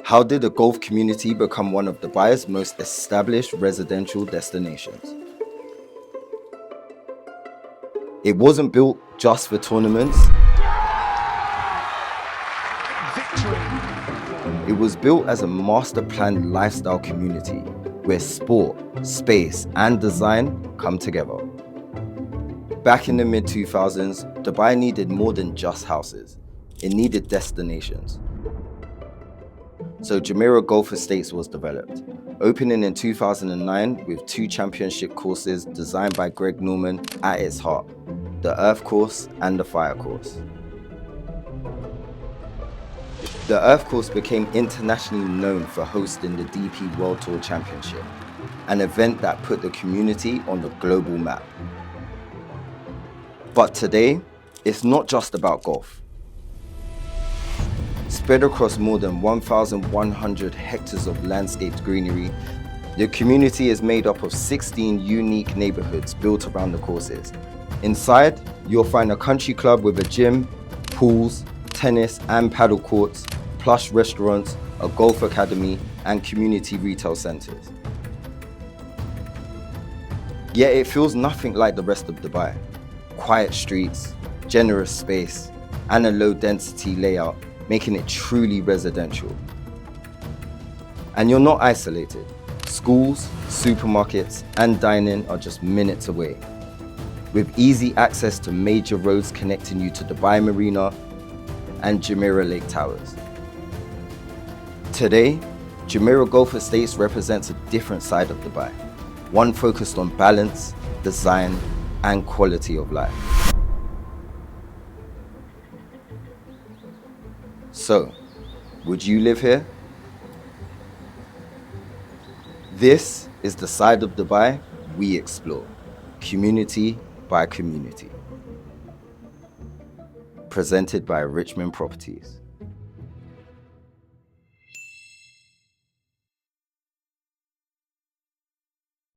How did the golf community become one of Dubai's most established residential destinations? It wasn't built just for tournaments. It was built as a master-planned lifestyle community where sport, space, and design come together. Back in the mid-2000s, Dubai needed more than just houses. It needed destinations. So Jumeirah Golf Estates was developed, opening in 2009 with 2 championship courses designed by Greg Norman at its heart, the Earth Course and the Fire Course. The Earth Course became internationally known for hosting the DP World Tour Championship, an event that put the community on the global map. But today, it's not just about golf. Spread across more than 1,100 hectares of landscaped greenery, the community is made up of 16 unique neighborhoods built around the courses. Inside, you'll find a country club with a gym, pools, tennis and paddle courts, plush restaurants, a golf academy, and community retail centers. Yet it feels nothing like the rest of Dubai. Quiet streets, generous space, and a low-density layout, making it truly residential. And you're not isolated. Schools, supermarkets, and dining are just minutes away, with easy access to major roads connecting you to Dubai Marina and Jumeirah Lake Towers. Today, Jumeirah Golf Estates represents a different side of Dubai, one focused on balance, design, and quality of life. So, would you live here? This is the side of Dubai we explore, community by community. Presented by Richmond Properties.